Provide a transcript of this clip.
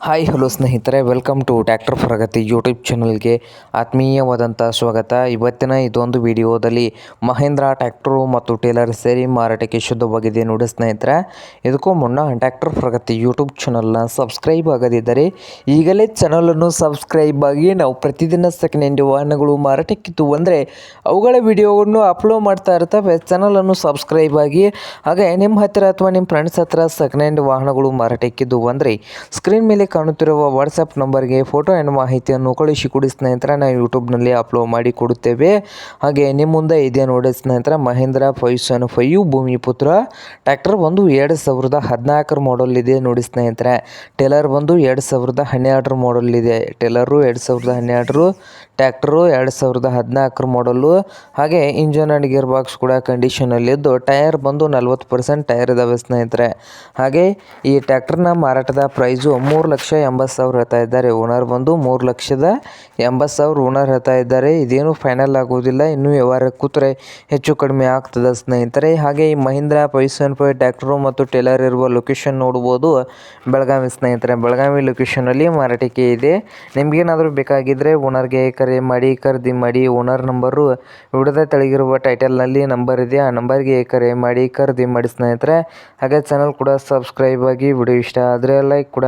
Hi hello ಸ್ನೇಹಿತರೆ, welcome to tractor Pragati YouTube ಚಾನಲ್ಗೆ ಆತ್ಮೀಯವಾದಂಥ ಸ್ವಾಗತ. ಇವತ್ತಿನ ಇದೊಂದು ವಿಡಿಯೋದಲ್ಲಿ ಮಹೇಂದ್ರ ಟ್ರ್ಯಾಕ್ಟರು ಮತ್ತು ಟೇಲರ್ ಸೇರಿ ಮಾರಾಟಕ್ಕೆ ಶುದ್ಧವಾಗಿದೆ ನೋಡಿ ಸ್ನೇಹಿತರೆ. ಇದಕ್ಕೂ ಮುನ್ನ ಟ್ರ್ಯಾಕ್ಟರ್ ಪ್ರಗತಿ ಯೂಟ್ಯೂಬ್ ಚಾನಲ್ನ ಸಬ್ಸ್ಕ್ರೈಬ್ ಆಗದಿದ್ದರೆ ಈಗಲೇ ಚಾನಲನ್ನು ಸಬ್ಸ್ಕ್ರೈಬ್ ಆಗಿ. ನಾವು ಪ್ರತಿದಿನ ಸೆಕೆಂಡ್ ಹ್ಯಾಂಡ್ ವಾಹನಗಳು ಮಾರಾಟಕ್ಕಿತ್ತು ಅಂದರೆ ಅವುಗಳ ವಿಡಿಯೋವನ್ನು ಅಪ್ಲೋಡ್ ಮಾಡ್ತಾ ಇರ್ತವೆ. ಚಾನಲನ್ನು ಸಬ್ಸ್ಕ್ರೈಬ್ ಆಗಿ. ಹಾಗೆ ನಿಮ್ಮ ಹತ್ತಿರ ಅಥವಾ ನಿಮ್ಮ ಫ್ರೆಂಡ್ಸ್ ಹತ್ತಿರ ಸೆಕೆಂಡ್ ಹ್ಯಾಂಡ್ ವಾಹನಗಳು ಮಾರಾಟಕ್ಕಿದ್ದು ಅಂದರೆ ಸ್ಕ್ರೀನ್ ಮೇಲೆ ಕಾಣುತ್ತಿರುವ ವಾಟ್ಸಪ್ ನಂಬರ್ಗೆ ಫೋಟೋ ಆ್ಯಂಡ್ ಮಾಹಿತಿಯನ್ನು ಕಳಿಸಿಕೊಡಿ ಸ್ನೇಹಿತರೆ. ನಾವು ಯೂಟ್ಯೂಬ್ನಲ್ಲಿ ಅಪ್ಲೋಡ್ ಮಾಡಿ ಕೊಡುತ್ತೇವೆ. ಹಾಗೆ ನಿಮ್ಮ ಮುಂದೆ ಇದೆ ನೋಡಿ ಸ್ನೇಹಿತರೆ, ಮಹೇಂದ್ರ 575 ಭೂಮಿಪುತ್ರ ಟ್ರ್ಯಾಕ್ಟರ್ ಒಂದು 2014 ಮಾಡಲ್ ಇದೆ ನೋಡಿ ಸ್ನೇಹಿತರೆ. ಟೇಲರ್ ಬಂದು 2012 ಮಾಡಲ್ ಇದೆ. ಟೇಲರು 2012, ಟ್ರ್ಯಾಕ್ಟರು 2014 ಮಾಡಲು. ಹಾಗೆ ಇಂಜನ್ ಆ್ಯಂಡ್ ಗೇರ್ ಬಾಕ್ಸ್ ಕೂಡ ಕಂಡೀಷನಲ್ಲಿದ್ದು, ಟೈರ್ ಬಂದು 40% ಟೈರ್ ಇದಾವೆ ಸ್ನೇಹಿತರೆ. ಹಾಗೆ ಈ ಟ್ರ್ಯಾಕ್ಟರ್ನ ಮಾರಾಟದ ಪ್ರೈಸು 3,80,000 ಹೇಳ್ತಾ ಇದ್ದಾರೆ. ಓನರ್ ಬಂದು 3,80,000 ಓನರ್ ಹೇಳ್ತಾ ಇದ್ದಾರೆ. ಇದೇನು ಫೈನಲ್ ಆಗೋದಿಲ್ಲ, ಇನ್ನೂ ವ್ಯವಹಾರ ಕೂತ್ರೆ ಹೆಚ್ಚು ಕಡಿಮೆ ಆಗ್ತದೆ ಸ್ನೇಹಿತರೆ. ಹಾಗೆ ಈ ಮಹೀಂದ್ರ 575 ಟ್ರ್ಯಾಕ್ಟರು ಮತ್ತು ಟೇಲರ್ ಇರುವ ಲೊಕೇಶನ್ ನೋಡ್ಬೋದು, ಬೆಳಗಾವಿ ಸ್ನೇಹಿತರೆ. ಬೆಳಗಾವಿ ಲೊಕೇಶನಲ್ಲಿ ಮಾರಾಟಕ್ಕೆ ಇದೆ. ನಿಮಗೇನಾದರೂ ಬೇಕಾಗಿದ್ದರೆ ಓನರ್ಗೆ ಕರೆ ಮಾಡಿ, ಖರೀದಿ ಮಾಡಿ. ಓನರ್ ನಂಬರು ವಿಡಿಯೋದ ತೆಳಗಿರುವ ಟೈಟಲ್ನಲ್ಲಿ ನಂಬರ್ ಇದೆ, ಆ ನಂಬರ್ಗೆ ಕರೆ ಮಾಡಿ ಖರೀದಿ ಮಾಡಿ ಸ್ನೇಹಿತರೆ. ಹಾಗೆ ಚಾನಲ್ ಕೂಡ ಸಬ್ಸ್ಕ್ರೈಬ್ ಆಗಿ. ವಿಡಿಯೋ ಇಷ್ಟ ಆದರೆ ಲೈಕ್ ಕೂಡ